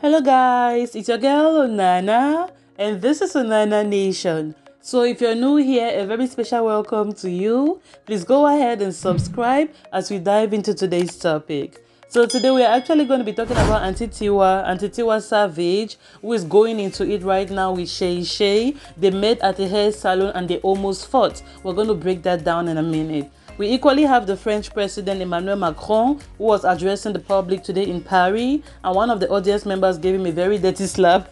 Hello guys, it's your girl Nana and this is Nana Nation. So if you're new here, a very special welcome to you. Please go ahead and subscribe as we dive into today's topic. So today we are actually going to be talking about Tiwa Savage, who is going into it right now with Seyi Shay. They met at a hair salon and they almost fought. We're going to break that down in a minute. We equally have the French President Emmanuel Macron, who was addressing the public today in Paris, and one of the audience members gave him a very dirty slap.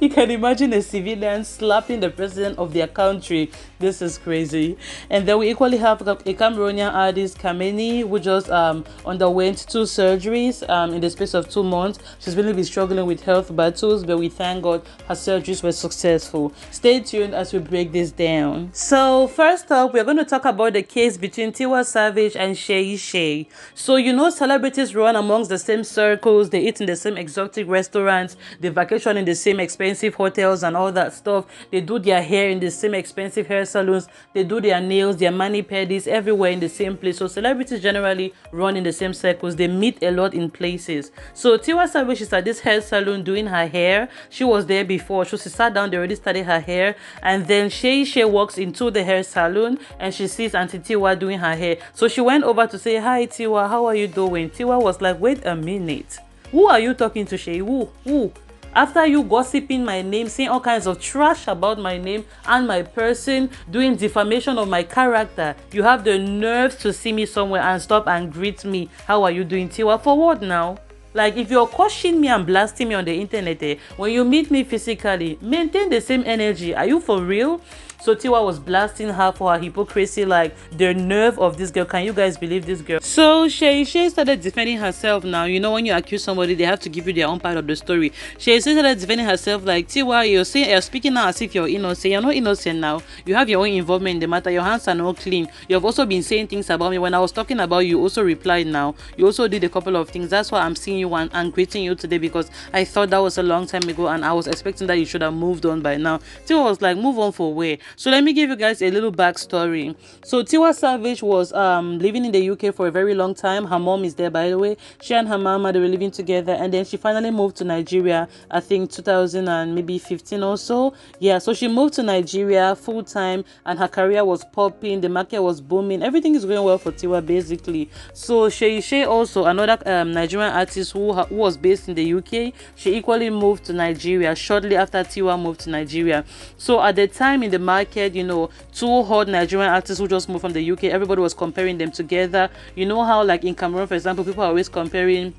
You can imagine a civilian slapping the president of their country. This is crazy. And then we equally have a Cameroonian artist, Kameni, who just underwent 2 surgeries in the space of 2 months. She's really been struggling with health battles, but we thank God her surgeries were successful. Stay tuned as we break this down. So first up, we're going to talk about the case between Tiwa Savage and Seyi Shay. So you know, celebrities run amongst the same circles, they eat in the same exotic restaurants, they vacation in the same expensive hotels and all that stuff. They do their hair in the same expensive hair salons, they do their nails, their mani-pedis everywhere in the same place. So celebrities generally run in the same circles, they meet a lot in places. So Tiwa Savage is at this hair salon doing her hair. She was there before, so she sat down, they already started her hair, and then Seyi Shay walks into the hair salon and she sees Auntie Tiwa doing her hair. So she went over to say, "Hi Tiwa, how are you doing?" Tiwa was like, "Wait a minute, who are you talking to, Shay? Who? After you gossiping my name, saying all kinds of trash about my name and my person, doing defamation of my character, you have the nerve to see me somewhere and stop and greet me. How are you doing, Tiwa? For what now? Like, if you're crushing me and blasting me on the internet, when you meet me physically, maintain the same energy. Are you for real?" So Tiwa was blasting her for her hypocrisy, like the nerve of this girl. Can you guys believe this girl? So Seyi Shay started defending herself now. You know, when you accuse somebody, they have to give you their own part of the story. Seyi Shay started defending herself like, "Tiwa, you're speaking now as if you're innocent. You're not innocent now. You have your own involvement in the matter. Your hands are not clean. You have also been saying things about me. When I was talking about you, also replied now. You also did a couple of things. That's why I'm seeing you and greeting you today, because I thought that was a long time ago and I was expecting that you should have moved on by now." Tiwa was like, "Move on for where?" So let me give you guys a little backstory. So Tiwa Savage was living in the UK for a very long time. Her mom is there, by the way. She and her mama, they were living together, and then she finally moved to Nigeria, I think 2015 or so. Yeah, so she moved to Nigeria full time and her career was popping, the market was booming, everything is going well for Tiwa basically. So Seyi Shay, also another Nigerian artist who was based in the UK, she equally moved to Nigeria shortly after Tiwa moved to Nigeria. So at the time in the market, you know, 2 hot Nigerian artists who just moved from the UK, everybody was comparing them together. You know how, like in Cameroon, for example, people are always comparing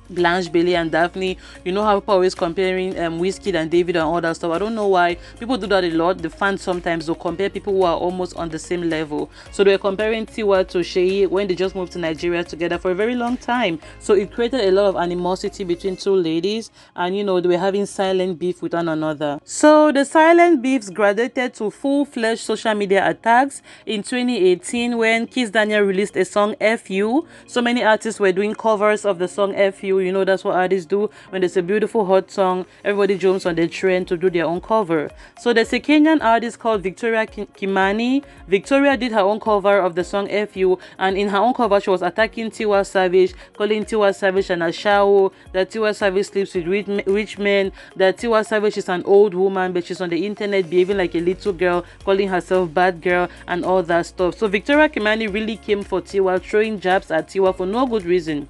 Blanche, Bailey and Daphne. You know how people are always comparing Wizkid and David and all that stuff. I don't know why people do that a lot. The fans sometimes will compare people who are almost on the same level. So they were comparing Tiwa to Seyi when they just moved to Nigeria together for a very long time. So it created a lot of animosity between 2 ladies, and you know, they were having silent beef with one another. So the silent beefs graduated to full-fledged social media attacks in 2018 when Kiss Daniel released a song, "FU." So many artists were doing covers of the song "FU." You know, that's what artists do. When there's a beautiful hot song, everybody jumps on the trend to do their own cover. So there's a Kenyan artist called Victoria Kimani. Victoria did her own cover of the song "FU," and in her own cover she was attacking Tiwa Savage, calling Tiwa Savage an ashawo, that Tiwa Savage sleeps with rich men, that Tiwa Savage is an old woman but she's on the internet behaving like a little girl, calling herself bad girl and all that stuff. So Victoria Kimani really came for Tiwa, throwing jabs at Tiwa for no good reason.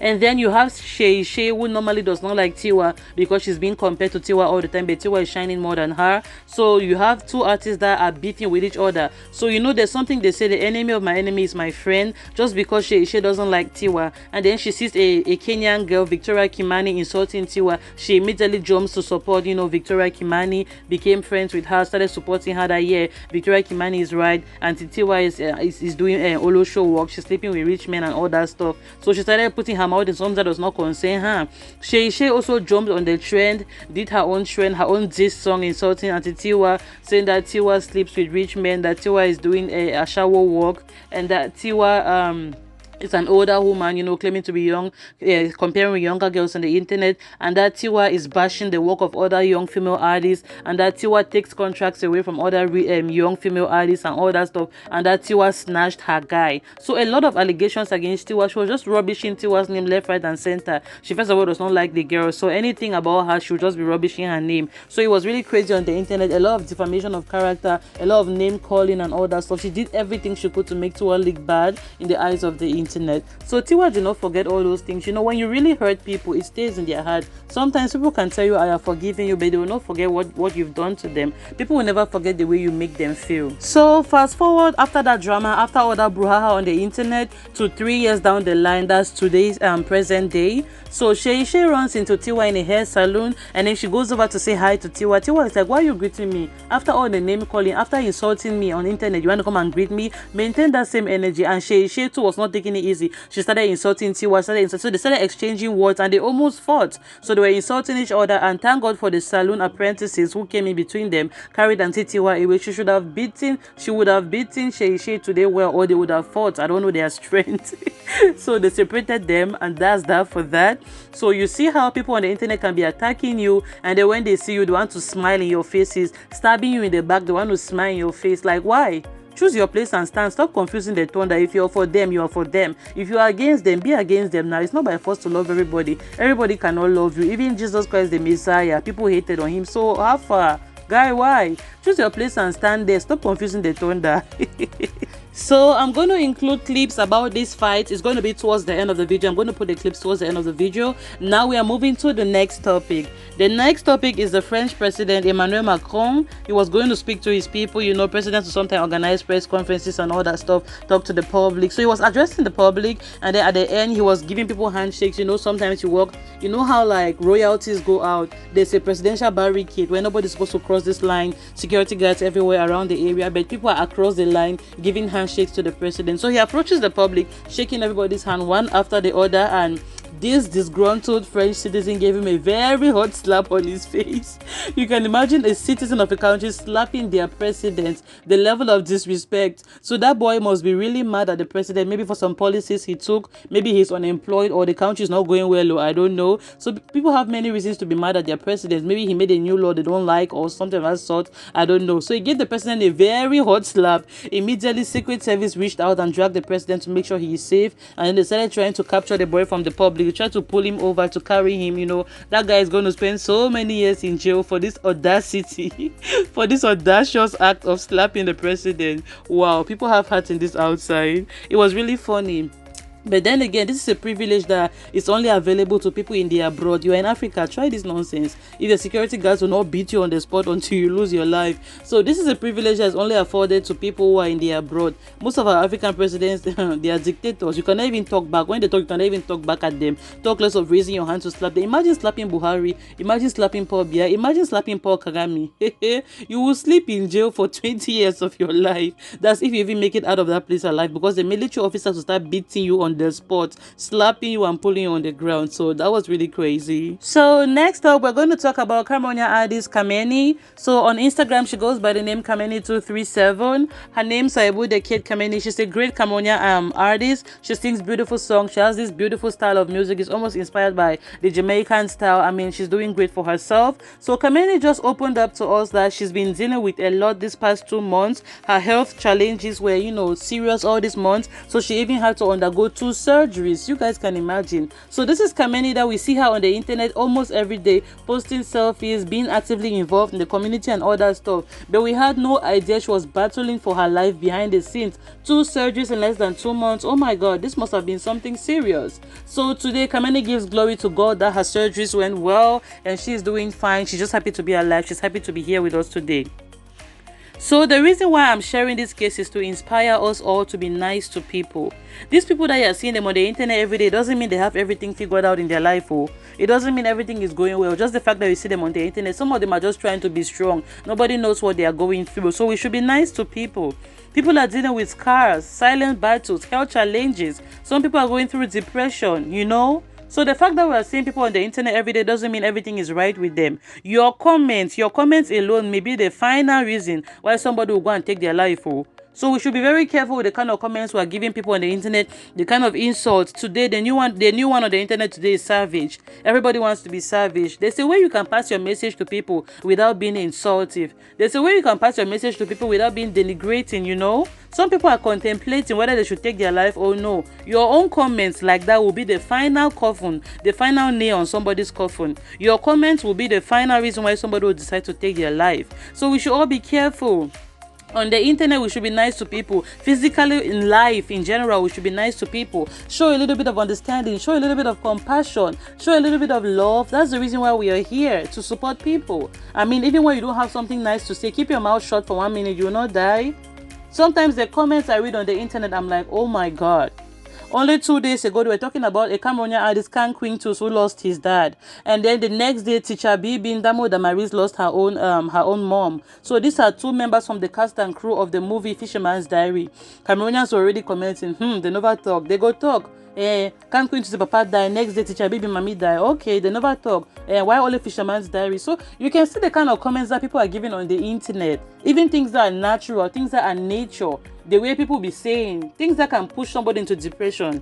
And then you have Seyi Shay, who normally does not like Tiwa because she's being compared to Tiwa all the time, but Tiwa is shining more than her. So you have 2 artists that are beefing with each other. So you know, there's something they say, the enemy of my enemy is my friend. Just because Seyi Shay doesn't like Tiwa, and then she sees a Kenyan girl, Victoria Kimani, insulting Tiwa, she immediately jumps to support, you know, Victoria Kimani, became friends with her, started supporting her that, yeah, Victoria Kimani is right, and Tiwa is doing Olo show work, she's sleeping with rich men and all that stuff. So she started putting her mouth in something that does not concern her. Seyi Shay also jumped on the trend, did her own trend, her own diss song insulting Auntie Tiwa, saying that Tiwa sleeps with rich men, that Tiwa is doing a shower work, and that Tiwa It's an older woman, claiming to be young, comparing with younger girls on the internet, and that Tiwa is bashing the work of other young female artists, and that Tiwa takes contracts away from other young female artists and all that stuff, and that Tiwa snatched her guy. So a lot of allegations against Tiwa. She was just rubbishing Tiwa's name left, right, and center. She first of all does not like the girl, so anything about her, she would just be rubbishing her name. So it was really crazy on the internet. A lot of defamation of character, a lot of name calling and all that stuff. She did everything she could to make Tiwa look bad in the eyes of the internet. So Tiwa, do not forget all those things. When you really hurt people, it stays in their heart. Sometimes people can tell you I have forgiven you, but they will not forget what you've done to them. People will never forget the way you make them feel. So fast forward after that drama, after all that brouhaha on the internet, to 3 years down the line, that's today's present day. So Seyi Shay runs into Tiwa in a hair salon, and then she goes over to say hi to Tiwa. Tiwa is like, why are you greeting me? After all the name calling, after insulting me on the internet, you want to come and greet me? Maintain that same energy. And Seyi Shay too was not taking it easy. She started insulting Tiwa, so they started exchanging words, and they almost fought. So they were insulting each other, and thank God for the salon apprentices who came in between them, carried and take Tiwa away. She would have beaten Seyi Shay today well, or they would have fought. I don't know their strength. So they separated them, and that's that for that. So you see how people on the internet can be attacking you, and then when they see you, they want to smile in your faces, stabbing you in the back, they want to smile in your face. Like, why? Choose your place and stand. Stop confusing the thunder. If you're for them, you are for them. If you are against them, be against them. Now, it's not by force to love everybody. Everybody cannot love you. Even Jesus Christ, the Messiah, people hated on him. So how far? Guy, why? Choose your place and stand there. Stop confusing the thunder. So I'm going to include clips about this fight. It's going to be towards the end of the video. I'm going to put the clips towards the end of the video. Now we are moving to the next topic. The next topic is the French president, Emmanuel Macron. He was going to speak to his people. Presidents will sometimes organize press conferences and all that stuff, talk to the public. So he was addressing the public, and then at the end, he was giving people handshakes. Sometimes you walk, how like royalties go out. There's a presidential barricade where nobody's supposed to cross this line. Security guards everywhere around the area, but people are across the line giving handshakes to the president. So he approaches the public, shaking everybody's hand one after the other, and this disgruntled French citizen gave him a very hot slap on his face. You can imagine a citizen of a country slapping their president, the level of disrespect. So that boy must be really mad at the president, maybe for some policies he took, maybe he's unemployed, or the country is not going well, or I don't know. So people have many reasons to be mad at their president. Maybe he made a new law they don't like, or something of that sort, I don't know. So he gave the president a very hot slap. Immediately, Secret Service reached out and dragged the president to make sure he is safe, and then they started trying to capture the boy from the public. They tried to pull him over to carry him. That guy is going to spend so many years in jail for this audacity, for this audacious act of slapping the president. Wow, people have heart in this outside. It was really funny. But then again, this is a privilege that is only available to people in the abroad. You are in Africa, try this nonsense. If the security guards will not beat you on the spot until you lose your life. So this is a privilege that is only afforded to people who are in the abroad. Most of our African presidents, they are dictators. You cannot even talk back. When they talk, you cannot even talk back at them. Talk less of raising your hand to slap them. Imagine slapping Buhari. Imagine slapping Paul Biya. Imagine slapping Paul Kagame. You will sleep in jail for 20 years of your life. That's if you even make it out of that place alive, because the military officers will start beating you on the spot, slapping you and pulling you on the ground. So that was really crazy. So next up, we're going to talk about Cameroonian artist Kameni. So on Instagram, she goes by the name Kameni237. Her name's Saibu the Kid Kameni. She's a great Cameroonian artist. She sings beautiful songs. She has this beautiful style of music. It's almost inspired by the Jamaican style. I mean, she's doing great for herself. So Kameni just opened up to us that she's been dealing with a lot this past 2 months. Her health challenges were, serious all these months. So she even had to undergo 2 surgeries. You guys can imagine. So this is Kameni that we see her on the internet almost every day, posting selfies, being actively involved in the community and all that stuff. But we had no idea she was battling for her life behind the scenes. 2 surgeries in less than 2 months. Oh my God, this must have been something serious. So today, Kameni gives glory to God that her surgeries went well and she's doing fine. She's just happy to be alive. She's happy to be here with us today. So the reason why I'm sharing this case is to inspire us all to be nice to people. These people that you are seeing them on the internet every day doesn't mean they have everything figured out in their life. Oh, it doesn't mean everything is going well. Just the fact that you see them on the internet, some of them are just trying to be strong. Nobody knows what they are going through. So we should be nice to people. People are dealing with scars, silent battles, health challenges. Some people are going through depression, So the fact that we are seeing people on the internet every day doesn't mean everything is right with them. Your comments alone may be the final reason why somebody will go and take their life. Oh. So we should be very careful with the kind of comments we are giving people on the internet, the kind of insults. Today, the new one on the internet today is savage. Everybody wants to be savage. There's a way you can pass your message to people without being insultive. There's a way you can pass your message to people without being denigrating, you know. Some people are contemplating whether they should take their life or no. Your own comments like that will be the final coffin, the final nail on somebody's coffin. Your comments will be the final reason why somebody will decide to take their life. So we should all be careful. On the internet, we should be nice to people. Physically, in life, in general, we should be nice to people. Show a little bit of understanding. Show a little bit of compassion. Show a little bit of love. That's the reason why we are here, to support people. I mean, even when you don't have something nice to say, keep your mouth shut for 1 minute. You will not die. Sometimes the comments I read on the internet, I'm like, oh my God. Only 2 days ago, they were talking about a Cameroonian artist, Can Queen Tus, who lost his dad. And then the next day, teacher B. Bindamo Damaris lost her own mom. So these are 2 members from the cast and crew of the movie Fisherman's Diary. Cameroonians were already commenting, they never talk. They go talk. Can Queen Tus papa die, next day teacher baby mommy die. Okay, they never talk. Why only Fisherman's Diary? So you can see the kind of comments that people are giving on the internet. Even things that are natural, things that are nature, the way people be saying, things that can push somebody into depression.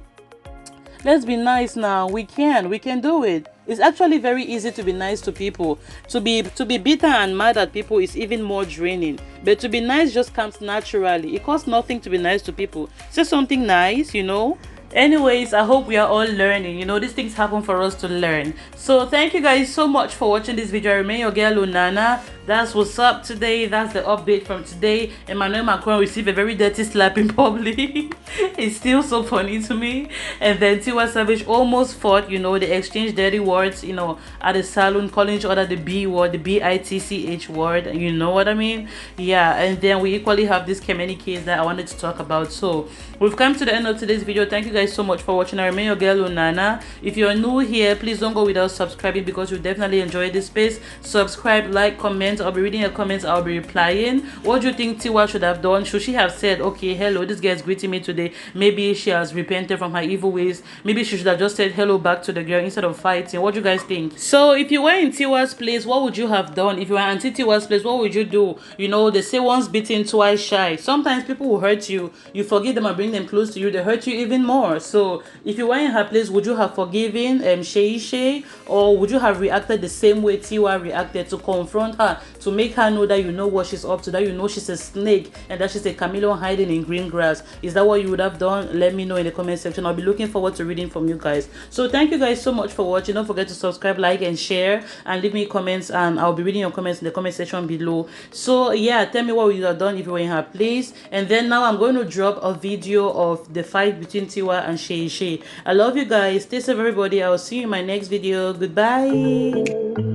Let's be nice now. We can do it. It's actually very easy to be nice to people. To be bitter and mad at people is even more draining. But to be nice just comes naturally. It costs nothing to be nice to people. Say something nice, you know. Anyways, I hope we are all learning. You know, these things happen for us to learn. So thank you guys so much for watching this video. I remain your girl Lunana. That's what's up today. That's the update from today. Emmanuel Macron received a very dirty slap in public. It's still so funny to me. And then Tiwa Savage almost fought, you know, they exchanged dirty words, you know, at the salon, calling each other the B word, the BITCH word. You know what I mean? Yeah, and then we equally have this Kameni case that I wanted to talk about. So we've come to the end of today's video. Thank you guys so much for watching. I remain your girl Lunana. If you're new here, please don't go without subscribing because you definitely enjoy this space. Subscribe, like, comment. I'll be reading your comments. I'll be replying. What do you think Tiwa should have done? Should she have said, okay, hello, this girl is greeting me today, maybe she has repented from her evil ways, maybe she should have just said hello back to the girl instead of fighting? What do you guys think? So if you were in Tiwa's place, what would you have done? If you were Auntie Tiwa's place, what would you do? You know, they say once bitten, twice shy. Sometimes people will hurt you, you forgive them and bring them close to you, they hurt you even more. So if you were in her place, would you have forgiven Seyi Shay, or would you have reacted the same way Tiwa reacted, to confront her, to make her know that you know what she's up to, that you know she's a snake and that she's a chameleon hiding in green grass? Is that what you would have done? Let me know in the comment section. I'll be looking forward to reading from you guys. So thank you guys so much for watching. Don't forget to subscribe, like, and share, and leave me comments, and I'll be reading your comments in the comment section below. So yeah, tell me what you would have done if you were in her place. And then now I'm going to drop a video of the fight between Tiwa and Seyi Shay. I love you guys. Stay safe, everybody. I'll see you in my next video. Goodbye.